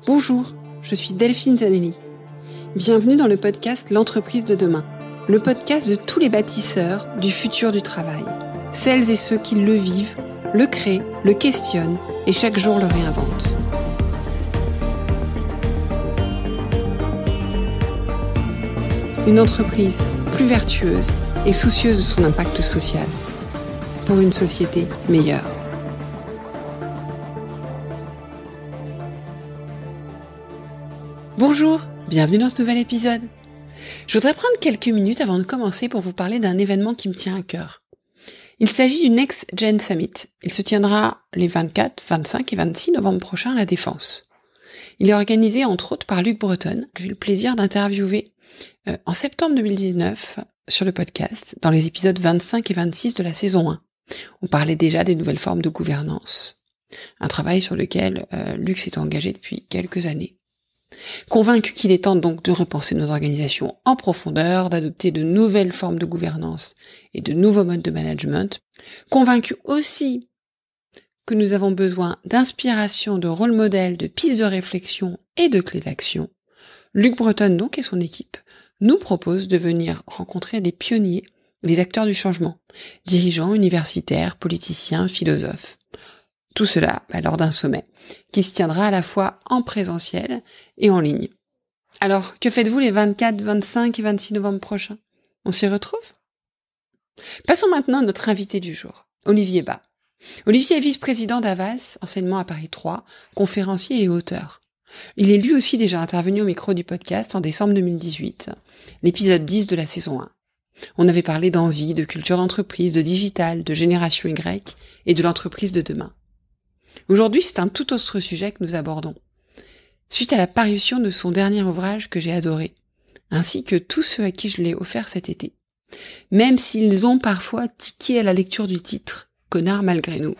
Bonjour, je suis Delphine Zanelli. Bienvenue dans le podcast L'entreprise de demain, le podcast de tous les bâtisseurs du futur du travail. Celles et ceux qui le vivent, le créent, le questionnent et chaque jour le réinventent. Une entreprise plus vertueuse et soucieuse de son impact social pour une société meilleure. Bonjour, bienvenue dans ce nouvel épisode. Je voudrais prendre quelques minutes avant de commencer pour vous parler d'un événement qui me tient à cœur. Il s'agit du Next Gen Summit. Il se tiendra les 24, 25 et 26 novembre prochains à La Défense. Il est organisé entre autres par Luc Breton, que j'ai eu le plaisir d'interviewer en septembre 2019 sur le podcast, dans les épisodes 25 et 26 de la saison 1. On parlait déjà des nouvelles formes de gouvernance, un travail sur lequel Luc s'est engagé depuis quelques années. Convaincu qu'il est temps donc de repenser nos organisations en profondeur, d'adopter de nouvelles formes de gouvernance et de nouveaux modes de management, convaincu aussi que nous avons besoin d'inspiration, de rôle modèle, de pistes de réflexion et de clés d'action, Luc Breton donc et son équipe nous proposent de venir rencontrer des pionniers, des acteurs du changement, dirigeants, universitaires, politiciens, philosophes. Tout cela lors d'un sommet qui se tiendra à la fois en présentiel et en ligne. Alors, que faites-vous les 24, 25 et 26 novembre prochains? On s'y retrouve? Passons maintenant à notre invité du jour, Olivier Bas. Olivier est vice-président d'Havas, enseignement à Paris 3, conférencier et auteur. Il est lui aussi déjà intervenu au micro du podcast en décembre 2018, l'épisode 10 de la saison 1. On avait parlé d'envie, de culture d'entreprise, de digital, de génération Y et de l'entreprise de demain. Aujourd'hui, c'est un tout autre sujet que nous abordons. Suite à la parution de son dernier ouvrage que j'ai adoré, ainsi que tous ceux à qui je l'ai offert cet été, même s'ils ont parfois tiqué à la lecture du titre « Connard malgré nous ».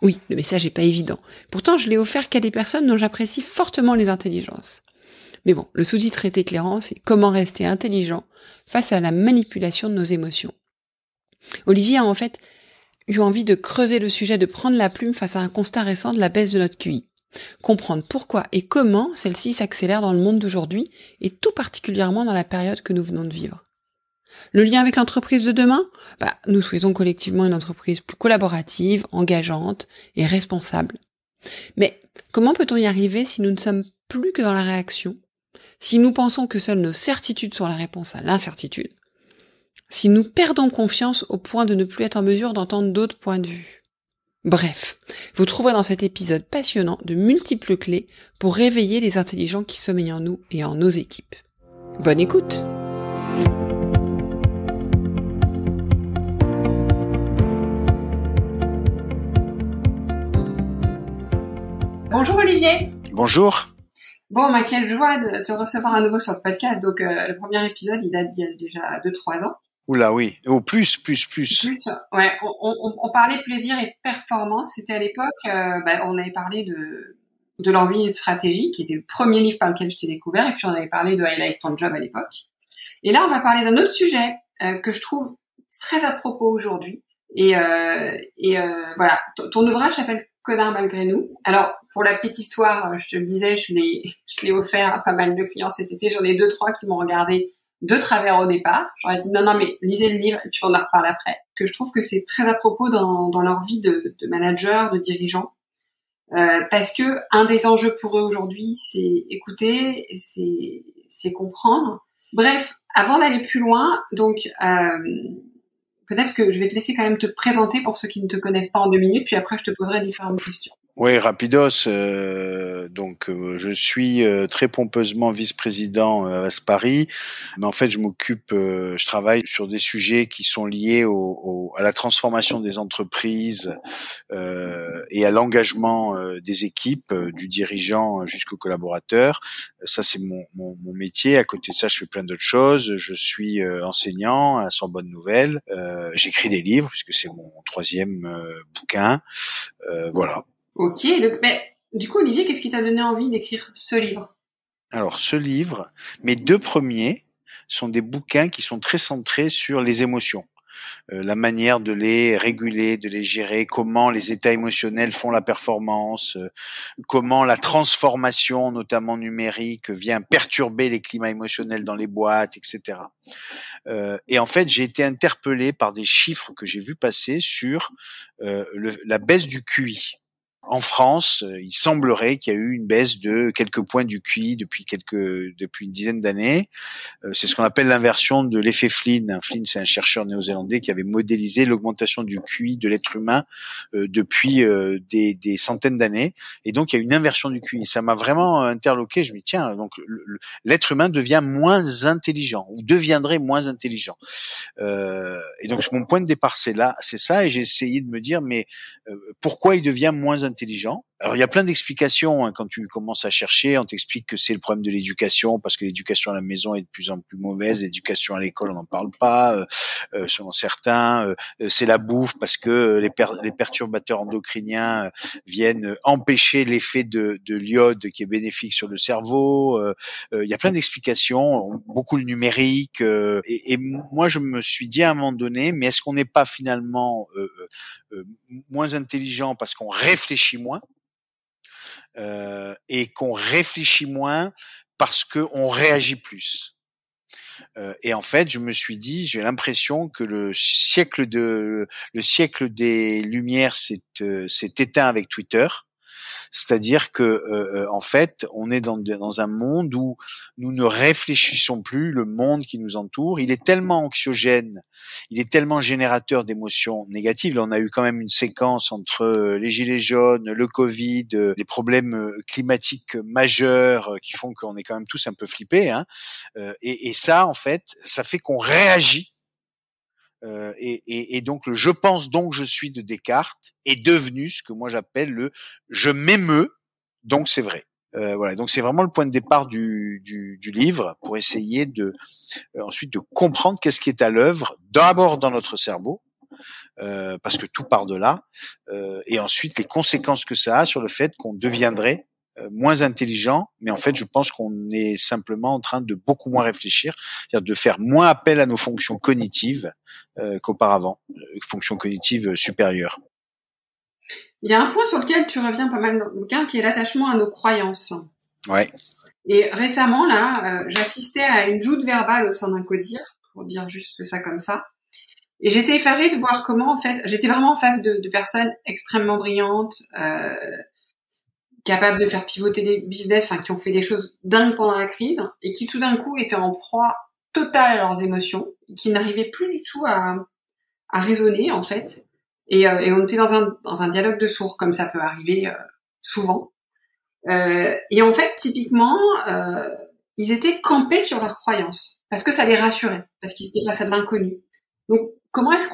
Oui, le message n'est pas évident. Pourtant, je l'ai offert qu'à des personnes dont j'apprécie fortement les intelligences. Mais bon, le sous-titre est éclairant, c'est « Comment rester intelligent face à la manipulation de nos émotions ». Olivier a en fait eu envie de creuser le sujet, de prendre la plume face à un constat récent de la baisse de notre QI. Comprendre pourquoi et comment celle-ci s'accélère dans le monde d'aujourd'hui et tout particulièrement dans la période que nous venons de vivre. Le lien avec l'entreprise de demain? Nous souhaitons collectivement une entreprise plus collaborative, engageante et responsable. Mais comment peut-on y arriver si nous ne sommes plus que dans la réaction? Si nous pensons que seules nos certitudes sont la réponse à l'incertitude? Si nous perdons confiance au point de ne plus être en mesure d'entendre d'autres points de vue? Bref, vous trouverez dans cet épisode passionnant de multiples clés pour réveiller les intelligents qui sommeillent en nous et en nos équipes. Bonne écoute! Bonjour Olivier. Bonjour. Bon, quelle joie de te recevoir à nouveau sur le podcast. Donc, le premier épisode, il date d'il y a déjà 2-3 ans. Oula, oui. Oh, plus. Ouais, on parlait plaisir et performance. C'était à l'époque, on avait parlé de l'envie stratégie, qui était le premier livre par lequel je t'ai découvert, et puis on avait parlé de Highlight ton job à l'époque. Et là, on va parler d'un autre sujet que je trouve très à propos aujourd'hui. Et voilà, ton ouvrage s'appelle Connard malgré nous. Alors, pour la petite histoire, je te le disais, je l'ai offert à pas mal de clients cet été. J'en ai 2-3 qui m'ont regardé de travers au départ. J'aurais dit non, mais lisez le livre et puis on en reparle après. Que je trouve que c'est très à propos dans leur vie de manager, de dirigeant. Parce que un des enjeux pour eux aujourd'hui, c'est écouter, c'est comprendre. Bref, avant d'aller plus loin, donc peut-être que je vais te laisser quand même te présenter pour ceux qui ne te connaissent pas en 2 minutes, puis après je te poserai différentes questions. Oui, rapidos. Je suis très pompeusement vice-président à Paris, mais en fait, je travaille sur des sujets qui sont liés à la transformation des entreprises et à l'engagement des équipes, du dirigeant jusqu'au collaborateur. Ça, c'est mon métier. À côté de ça, je fais plein d'autres choses. Je suis enseignant à la Sorbonne Nouvelle. J'écris des livres puisque c'est mon 3e bouquin. Voilà. Ok, donc du coup Olivier, qu'est-ce qui t'a donné envie d'écrire ce livre? Alors ce livre, mes 2 premiers sont des bouquins qui sont très centrés sur les émotions. la manière de les réguler, de les gérer, comment les états émotionnels font la performance, comment la transformation, notamment numérique, vient perturber les climats émotionnels dans les boîtes, etc. Et en fait, j'ai été interpellé par des chiffres que j'ai vu passer sur la baisse du QI. En France, il semblerait qu'il y a eu une baisse de quelques points du QI depuis une dizaine d'années. C'est ce qu'on appelle l'inversion de l'effet Flynn. Flynn, c'est un chercheur néo-zélandais qui avait modélisé l'augmentation du QI de l'être humain depuis des centaines d'années. Et donc, il y a une inversion du QI. Ça m'a vraiment interloqué. Je me dis, tiens, donc l'être humain devient moins intelligent ou deviendrait moins intelligent. Et donc, mon point de départ, c'est ça. Et j'ai essayé de me dire, mais pourquoi il devient moins intelligent? Alors, il y a plein d'explications, hein. Quand tu commences à chercher, on t'explique que c'est le problème de l'éducation, parce que l'éducation à la maison est de plus en plus mauvaise, l'éducation à l'école, on n'en parle pas, selon certains, c'est la bouffe, parce que les perturbateurs endocriniens viennent empêcher l'effet de l'iode qui est bénéfique sur le cerveau. Il y a plein d'explications, beaucoup le numérique, et moi je me suis dit à un moment donné, mais est-ce qu'on n'est pas finalement moins intelligent parce qu'on réfléchit moins, et qu'on réfléchit moins parce qu'on réagit plus. Et en fait, je me suis dit, j'ai l'impression que le siècle des Lumières s'est éteint avec Twitter. C'est-à-dire que en fait, on est dans un monde où nous ne réfléchissons plus le monde qui nous entoure. Il est tellement anxiogène, il est tellement générateur d'émotions négatives. Là, on a eu quand même une séquence entre les gilets jaunes, le Covid, les problèmes climatiques majeurs qui font qu'on est quand même tous un peu flippés. Hein. Et ça, en fait, ça fait qu'on réagit. Et donc le je pense donc je suis de Descartes est devenu ce que moi j'appelle le je m'émeus donc c'est vrai. Voilà, donc c'est vraiment le point de départ du livre pour essayer de ensuite de comprendre qu'est-ce qui est à l'œuvre d'abord dans notre cerveau, parce que tout part de là, et ensuite les conséquences que ça a sur le fait qu'on deviendrait moins intelligent, mais en fait, je pense qu'on est simplement en train de beaucoup moins réfléchir, c'est-à-dire de faire moins appel à nos fonctions cognitives qu'auparavant, fonctions cognitives supérieures. Il y a un point sur lequel tu reviens pas mal dans le bouquin, qui est l'attachement à nos croyances. Ouais. Et récemment, là, j'assistais à une joute verbale au sein d'un codir, pour dire juste ça comme ça. Et j'étais effarée de voir comment, en fait, j'étais vraiment en face de personnes extrêmement brillantes, capables de faire pivoter des business, enfin, qui ont fait des choses dingues pendant la crise, et qui tout d'un coup étaient en proie totale à leurs émotions, qui n'arrivaient plus du tout à raisonner, en fait. Et on était dans un dialogue de sourds, comme ça peut arriver souvent. Et en fait, typiquement, ils étaient campés sur leurs croyances, parce que ça les rassurait, parce qu'ils étaient face à de l'inconnu. Donc, comment est-ce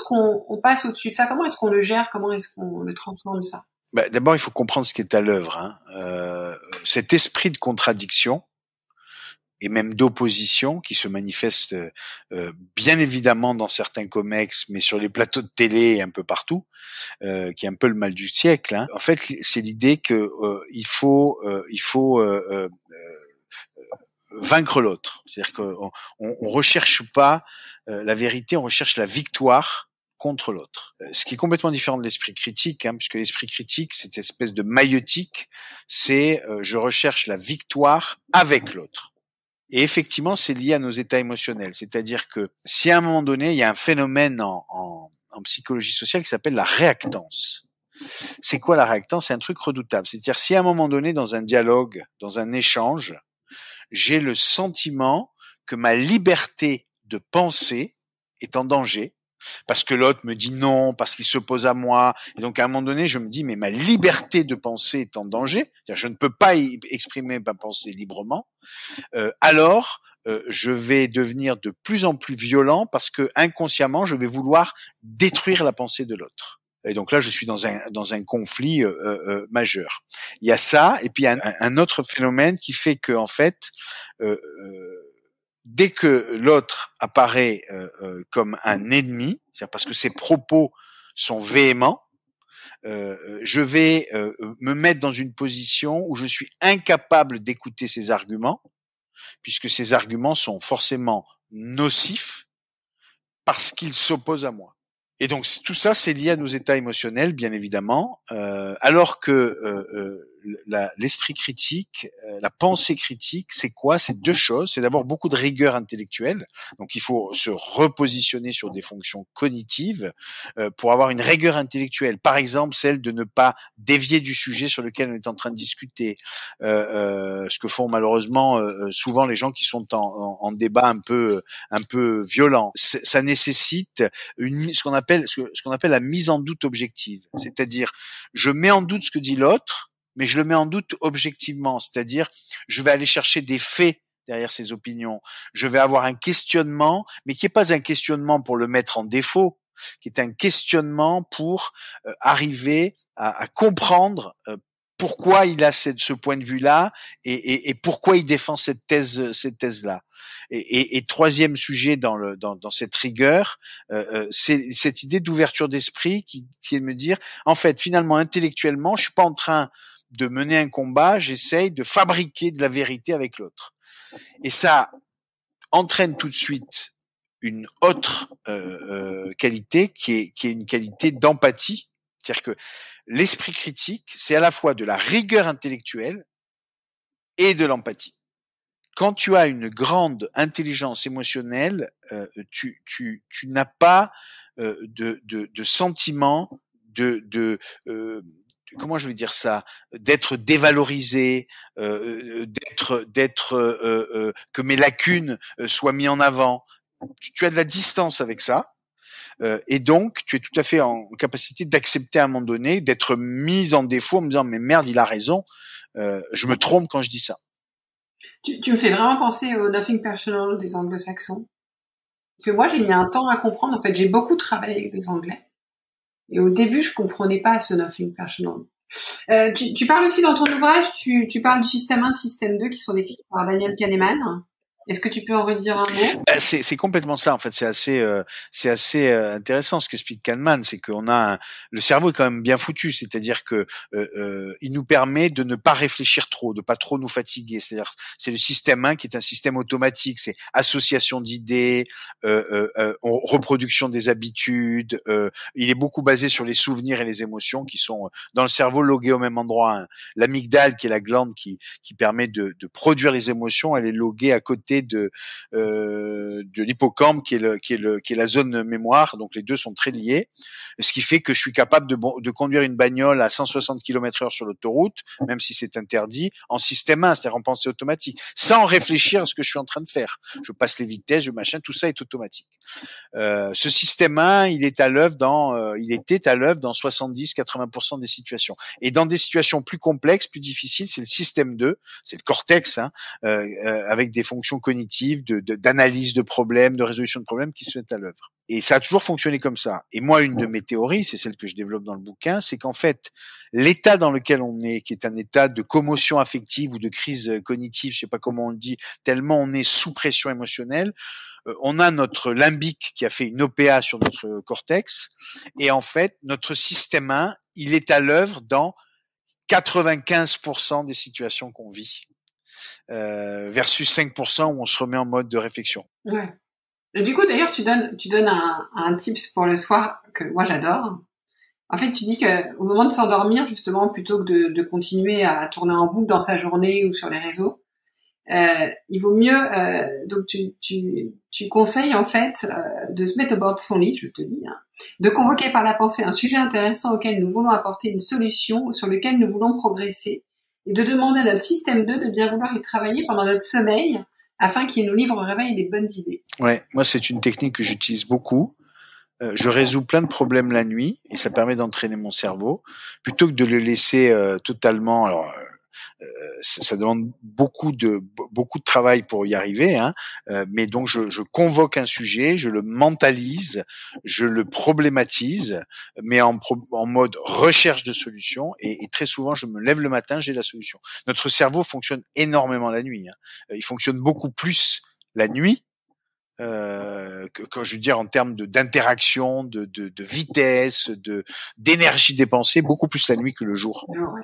qu'on passe au-dessus de ça? Comment est-ce qu'on le gère? Comment est-ce qu'on le transforme ça? D'abord, il faut comprendre ce qui est à l'œuvre. Hein. Cet esprit de contradiction et même d'opposition qui se manifeste bien évidemment dans certains comex, mais sur les plateaux de télé et un peu partout, qui est un peu le mal du siècle. Hein. En fait, c'est l'idée que il faut vaincre l'autre. C'est-à-dire qu'on recherche pas la vérité, on recherche la victoire contre l'autre. Ce qui est complètement différent de l'esprit critique, hein, puisque l'esprit critique, cette espèce de maïeutique, c'est je recherche la victoire avec l'autre. Et effectivement, c'est lié à nos états émotionnels. C'est-à-dire que si à un moment donné, il y a un phénomène en psychologie sociale qui s'appelle la réactance. C'est quoi la réactance? C'est un truc redoutable. C'est-à-dire si à un moment donné, dans un dialogue, dans un échange, j'ai le sentiment que ma liberté de penser est en danger, parce que l'autre me dit non, parce qu'il s'oppose à moi, et donc à un moment donné, je me dis mais ma liberté de penser est en danger, c'est-à-dire je ne peux pas exprimer ma pensée librement, alors je vais devenir de plus en plus violent parce que inconsciemment, je vais vouloir détruire la pensée de l'autre. Et donc là, je suis dans un conflit majeur. Il y a ça, et puis un autre phénomène qui fait que en fait, dès que l'autre apparaît comme un ennemi, c'est-à-dire parce que ses propos sont véhéments, je vais me mettre dans une position où je suis incapable d'écouter ses arguments, puisque ces arguments sont forcément nocifs, parce qu'il s'oppose à moi. Et donc tout ça, c'est lié à nos états émotionnels, bien évidemment, alors que l'esprit critique, la pensée critique, c'est quoi? C'est deux choses. C'est d'abord beaucoup de rigueur intellectuelle. Donc il faut se repositionner sur des fonctions cognitives pour avoir une rigueur intellectuelle. Par exemple, celle de ne pas dévier du sujet sur lequel on est en train de discuter. Ce que font malheureusement souvent les gens qui sont en débat un peu violent. Ça nécessite ce qu'on appelle la mise en doute objective. C'est-à-dire, je mets en doute ce que dit l'autre, mais je le mets en doute objectivement. C'est-à-dire, je vais aller chercher des faits derrière ses opinions. Je vais avoir un questionnement, mais qui n'est pas un questionnement pour le mettre en défaut, qui est un questionnement pour arriver à comprendre pourquoi il a ce point de vue-là et pourquoi il défend cette thèse-là. Et troisième sujet dans cette rigueur, c'est cette idée d'ouverture d'esprit qui est de me dire, en fait, finalement, intellectuellement, je suis pas en train de mener un combat, j'essaye de fabriquer de la vérité avec l'autre. Et ça entraîne tout de suite une autre qualité qui est une qualité d'empathie. C'est-à-dire que l'esprit critique, c'est à la fois de la rigueur intellectuelle et de l'empathie. Quand tu as une grande intelligence émotionnelle, tu n'as pas de sentiment comment je vais dire ça, d'être dévalorisé, que mes lacunes soient mises en avant. Tu as de la distance avec ça. Et donc, tu es tout à fait en capacité d'accepter à un moment donné, d'être mis en défaut en me disant « mais merde, il a raison, je me trompe quand je dis ça ». Tu me fais vraiment penser au Nothing Personal des anglo-saxons. Parce que moi, j'ai mis un temps à comprendre. En fait, j'ai beaucoup travaillé avec des Anglais. Et au début, je comprenais pas ce Nothing Personal. Tu parles aussi dans ton ouvrage, tu parles du système 1, système 2 qui sont décrits par Daniel Kahneman. Est-ce que tu peux en redire un mot? C'est complètement ça. En fait, c'est assez intéressant ce qu'explique Kahneman, c'est qu'on a le cerveau est quand même bien foutu, c'est-à-dire que il nous permet de ne pas réfléchir trop, de pas trop nous fatiguer. C'est-à-dire, c'est le système 1 qui est un système automatique, c'est association d'idées, reproduction des habitudes. Il est beaucoup basé sur les souvenirs et les émotions qui sont dans le cerveau logués au même endroit. L'amygdale, qui est la glande qui permet de produire les émotions, elle est loguée à côté de l'hippocampe qui est la zone mémoire, donc les deux sont très liés, ce qui fait que je suis capable de conduire une bagnole à 160 km/h sur l'autoroute, même si c'est interdit, en système 1, c'est-à-dire en pensée automatique, sans réfléchir à ce que je suis en train de faire. Je passe les vitesses, tout ça est automatique. Ce système 1, il était à l'œuvre dans 70-80% des situations. Et dans des situations plus complexes, plus difficiles, c'est le système 2, c'est le cortex, avec des fonctions cognitives, d'analyse de problèmes, de résolution de problèmes qui se mettent à l'œuvre. Et ça a toujours fonctionné comme ça. Et moi, une de mes théories, c'est celle que je développe dans le bouquin, c'est qu'en fait, l'état dans lequel on est, qui est un état de commotion affective ou de crise cognitive, je sais pas comment on le dit, tellement on est sous pression émotionnelle, on a notre limbique qui a fait une OPA sur notre cortex, et en fait, notre système 1, il est à l'œuvre dans 95% des situations qu'on vit. Versus 5% où on se remet en mode de réflexion. Ouais. Et du coup, d'ailleurs, tu donnes un tips pour le soir que moi j'adore. En fait, tu dis que au moment de s'endormir, justement, plutôt que de continuer à tourner en boucle dans sa journée ou sur les réseaux, il vaut mieux. Donc, tu conseilles en fait de se mettre au bord de son lit, je te dis, de convoquer par la pensée un sujet intéressant auquel nous voulons apporter une solution ou sur lequel nous voulons progresser. Et de demander à notre système 2 de bien vouloir y travailler pendant notre sommeil afin qu'il nous livre au réveil des bonnes idées. Ouais, moi c'est une technique que j'utilise beaucoup. Je résous plein de problèmes la nuit et ça permet d'entraîner mon cerveau plutôt que de le laisser totalement. Alors ça demande beaucoup de travail pour y arriver, mais donc je convoque un sujet, je le mentalise, je le problématise, mais en mode recherche de solution, et très souvent je me lève le matin, j'ai la solution. Notre cerveau fonctionne énormément la nuit, il fonctionne beaucoup plus la nuit quand je veux dire en termes d'interaction, de vitesse, d'énergie dépensée, beaucoup plus la nuit que le jour. Ouais.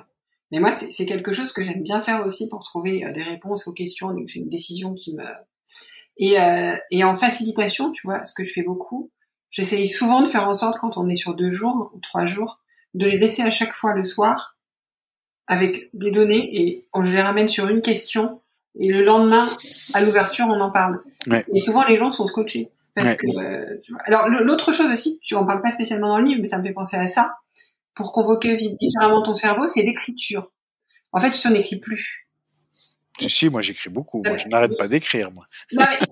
Mais moi, c'est quelque chose que j'aime bien faire aussi pour trouver des réponses aux questions, dès que j'ai une décision qui me... Et en facilitation, tu vois, ce que je fais beaucoup, j'essaye souvent de faire en sorte, quand on est sur 2 jours ou 3 jours, de les laisser à chaque fois le soir avec des données et on les ramène sur une question et le lendemain, à l'ouverture, on en parle. Ouais. Et souvent, les gens sont scotchés. Parce que, tu vois. Alors, l'autre chose aussi, tu en parles pas spécialement dans le livre, mais ça me fait penser à ça, pour convoquer aussi différemment ton cerveau, c'est l'écriture. En fait, tu n'en écris plus. Si, moi j'écris beaucoup. Moi, je n'arrête pas d'écrire, moi. Non, mais,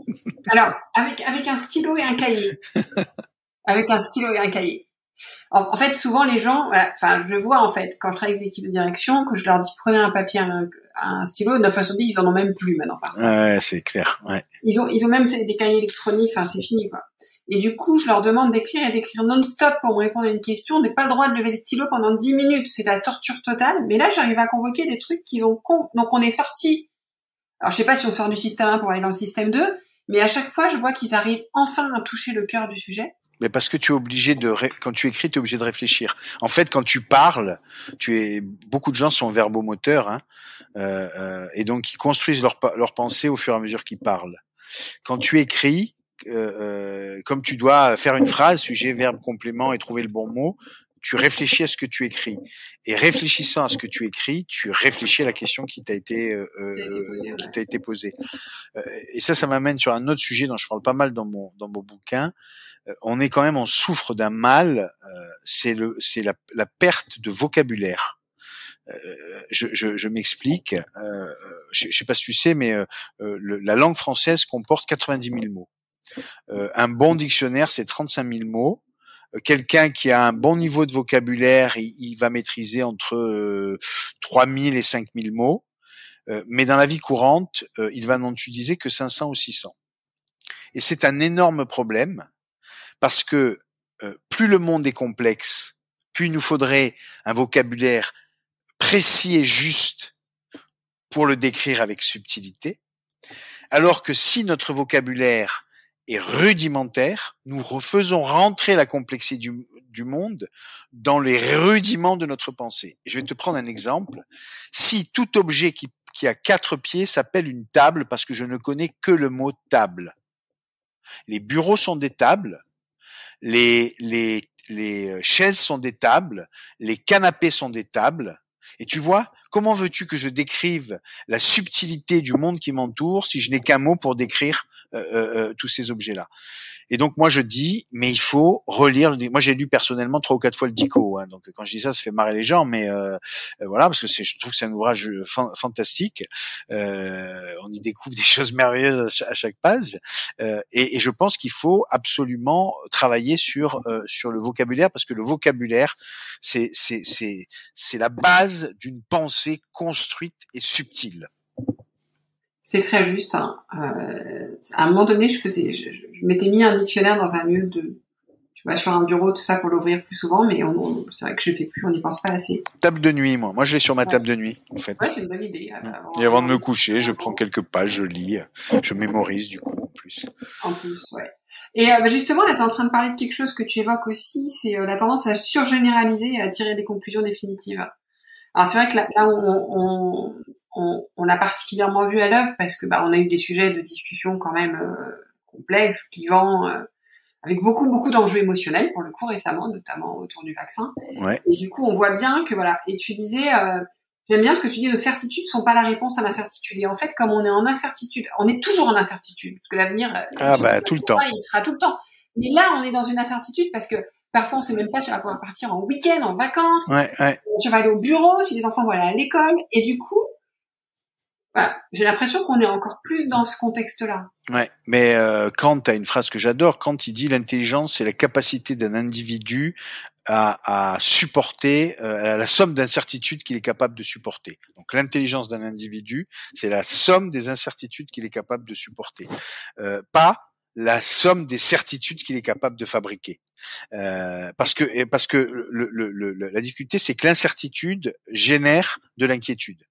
alors, avec un stylo et un cahier. Avec un stylo et un cahier. En fait, souvent les gens, enfin, je vois en fait, quand je travaille avec des équipes de direction, que je leur dis prenez un papier, un stylo, 9 fois sur 10, ils en ont même plus maintenant. Ouais, c'est clair. Ouais. Ils ont même des cahiers électroniques, enfin, c'est fini, quoi. Et du coup, je leur demande d'écrire non-stop pour me répondre à une question. On n'a pas le droit de lever le stylo pendant 10 minutes. C'est la torture totale. Mais là, j'arrive à convoquer des trucs qu'ils ont donc on est sorti. Alors, je sais pas si on sort du système 1 pour aller dans le système 2, mais à chaque fois, je vois qu'ils arrivent enfin à toucher le cœur du sujet. Mais parce que tu es obligé quand tu écris, tu es obligé de réfléchir. En fait, quand tu parles, beaucoup de gens sont verbomoteurs, hein, et donc ils construisent leur pensée au fur et à mesure qu'ils parlent. Quand tu écris, comme tu dois faire une phrase, sujet, verbe, complément et trouver le bon mot, tu réfléchis à ce que tu écris. Et réfléchissant à ce que tu écris, tu réfléchis à la question qui t'a été posée. Et ça m'amène sur un autre sujet dont je parle pas mal dans mon bouquin. On souffre d'un mal, c'est la perte de vocabulaire. Je m'explique. Je sais pas si tu sais, mais la langue française comporte 90 000 mots. Un bon dictionnaire, c'est 35 000 mots. Quelqu'un qui a un bon niveau de vocabulaire, il va maîtriser entre 3 000 et 5 000 mots. Mais dans la vie courante, il va n'en utiliser que 500 ou 600. Et c'est un énorme problème parce que plus le monde est complexe, plus il nous faudrait un vocabulaire précis et juste pour le décrire avec subtilité, alors que si notre vocabulaire est rudimentaire, nous faisons rentrer la complexité du monde dans les rudiments de notre pensée. Et je vais te prendre un exemple. Si tout objet qui a 4 pieds s'appelle une table, parce que je ne connais que le mot table. Les bureaux sont des tables, les chaises sont des tables, les canapés sont des tables. Et tu vois, comment veux-tu que je décrive la subtilité du monde qui m'entoure si je n'ai qu'un mot pour décrire tous ces objets-là? Et donc moi je dis, mais il faut relire. Moi j'ai lu personnellement 3 ou 4 fois le Dico, hein, donc quand je dis ça fait marrer les gens, mais voilà, parce que je trouve que c'est un ouvrage fantastique. On y découvre des choses merveilleuses à chaque page, et je pense qu'il faut absolument travailler sur le vocabulaire, parce que le vocabulaire c'est la base d'une pensée construite et subtile. C'est très juste. Hein. À un moment donné, je m'étais mis un dictionnaire dans un lieu sur un bureau, tout ça, pour l'ouvrir plus souvent, mais c'est vrai que je le fais plus, on n'y pense pas assez. Table de nuit, moi je l'ai sur ma table de nuit, en fait. Ouais, c'est une bonne idée. Et avant de me coucher, je prends quelques pages, je lis, je mémorise du coup, en plus. En plus, ouais. Et justement, là, tu es en train de parler de quelque chose que tu évoques aussi, c'est la tendance à surgénéraliser et à tirer des conclusions définitives. Alors c'est vrai que là on l'a particulièrement vu à l'œuvre parce que on a eu des sujets de discussion quand même complexes, clivants, avec beaucoup d'enjeux émotionnels pour le coup récemment, notamment autour du vaccin. Ouais. Et du coup, on voit bien que voilà. Et tu disais, j'aime bien ce que tu dis, nos certitudes sont pas la réponse à l'incertitude. Et en fait, comme on est en incertitude, on est toujours en incertitude parce que l'avenir, tout le temps, il sera tout le temps. Mais là, on est dans une incertitude parce que parfois, on sait même pas si on va pouvoir partir en week-end, en vacances. Ouais. Si on va aller au bureau, si les enfants vont aller à l'école. Et du coup, j'ai l'impression qu'on est encore plus dans ce contexte-là. Ouais, mais Kant a une phrase que j'adore. Kant, il dit l'intelligence, c'est la capacité d'un individu à supporter la somme d'incertitudes qu'il est capable de supporter. Donc l'intelligence d'un individu, c'est la somme des incertitudes qu'il est capable de supporter, pas la somme des certitudes qu'il est capable de fabriquer. Parce que la difficulté, c'est que l'incertitude génère de l'inquiétude.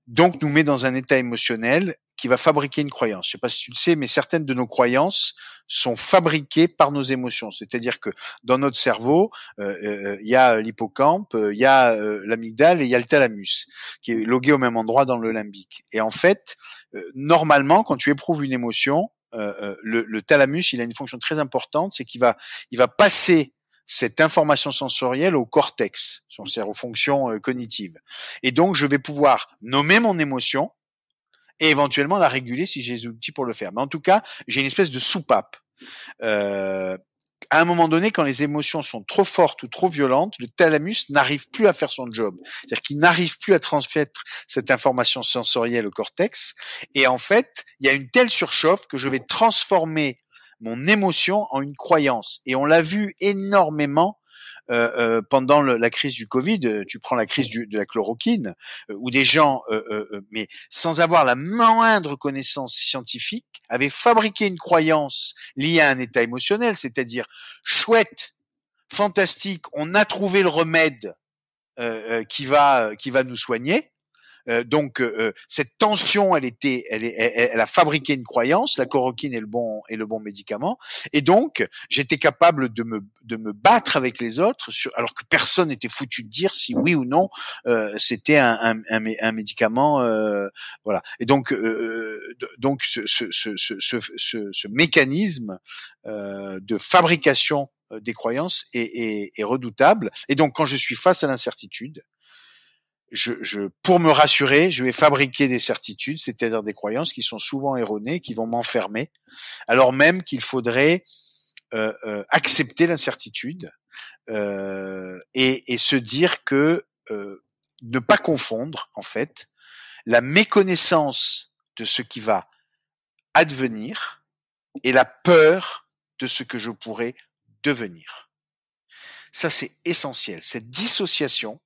Donc, nous met dans un état émotionnel qui va fabriquer une croyance. Je sais pas si tu le sais, mais certaines de nos croyances sont fabriquées par nos émotions. C'est-à-dire que dans notre cerveau, il y a l'hippocampe, il y a l'amygdale et il y a le thalamus, qui est logué au même endroit dans le limbique. Et en fait, normalement, quand tu éprouves une émotion, le thalamus, il a une fonction très importante, c'est qu'il va passer cette information sensorielle au cortex, c'est-à-dire aux fonctions cognitives. Et donc, je vais pouvoir nommer mon émotion et éventuellement la réguler si j'ai les outils pour le faire. Mais en tout cas, j'ai une espèce de soupape. À un moment donné, quand les émotions sont trop fortes ou trop violentes, le thalamus n'arrive plus à faire son job. C'est-à-dire qu'il n'arrive plus à transmettre cette information sensorielle au cortex. Et en fait, il y a une telle surchauffe que je vais transformer mon émotion en une croyance. Et on l'a vu énormément pendant la crise du Covid. Tu prends la crise de la chloroquine, où des gens, mais sans avoir la moindre connaissance scientifique, avaient fabriqué une croyance liée à un état émotionnel, c'est-à-dire chouette, fantastique, on a trouvé le remède qui va nous soigner. Donc cette tension, elle a fabriqué une croyance. La chloroquine est le bon médicament. Et donc j'étais capable de me battre avec les autres, alors que personne n'était foutu de dire si oui ou non c'était un médicament. Voilà. Et donc ce mécanisme de fabrication des croyances est redoutable. Et donc quand je suis face à l'incertitude, pour me rassurer, je vais fabriquer des certitudes, c'est-à-dire des croyances qui sont souvent erronées, qui vont m'enfermer, alors même qu'il faudrait accepter l'incertitude et se dire que ne pas confondre en fait la méconnaissance de ce qui va advenir et la peur de ce que je pourrais devenir. Ça, c'est essentiel. Cette dissociation.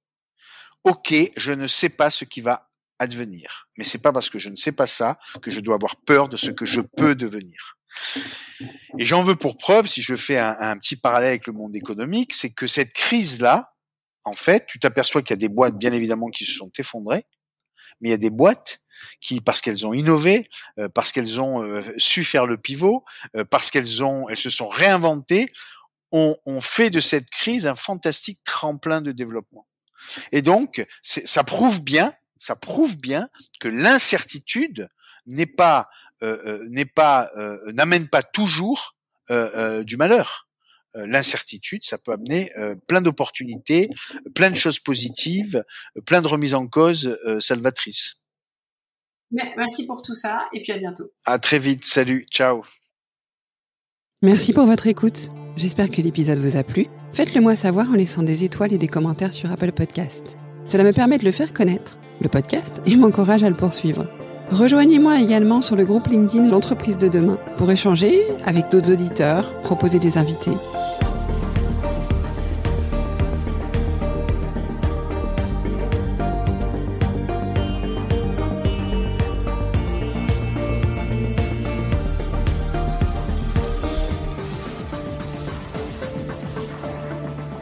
Ok, je ne sais pas ce qui va advenir, mais c'est pas parce que je ne sais pas ça que je dois avoir peur de ce que je peux devenir. Et j'en veux pour preuve, si je fais un petit parallèle avec le monde économique, c'est que cette crise-là, en fait, tu t'aperçois qu'il y a des boîtes, bien évidemment, qui se sont effondrées, mais il y a des boîtes qui, parce qu'elles ont innové, parce qu'elles ont su faire le pivot, parce qu'elles se sont réinventées, ont fait de cette crise un fantastique tremplin de développement. Et donc, ça prouve bien que l'incertitude n'amène pas toujours du malheur. L'incertitude, ça peut amener plein d'opportunités, plein de choses positives, plein de remises en cause salvatrices. Merci pour tout ça et puis à bientôt. À très vite, salut, ciao. Merci pour votre écoute. J'espère que l'épisode vous a plu. Faites-le moi savoir en laissant des étoiles et des commentaires sur Apple Podcast. Cela me permet de le faire connaître, le podcast, et m'encourage à le poursuivre. Rejoignez-moi également sur le groupe LinkedIn L'Entreprise de demain pour échanger avec d'autres auditeurs, proposer des invités.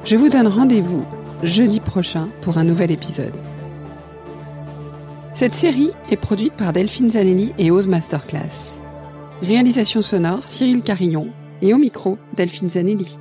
Je vous donne rendez-vous jeudi prochain pour un nouvel épisode. Cette série est produite par Delphine Zanelli et Ose Masterclass. Réalisation sonore Cyril Carillon et au micro Delphine Zanelli.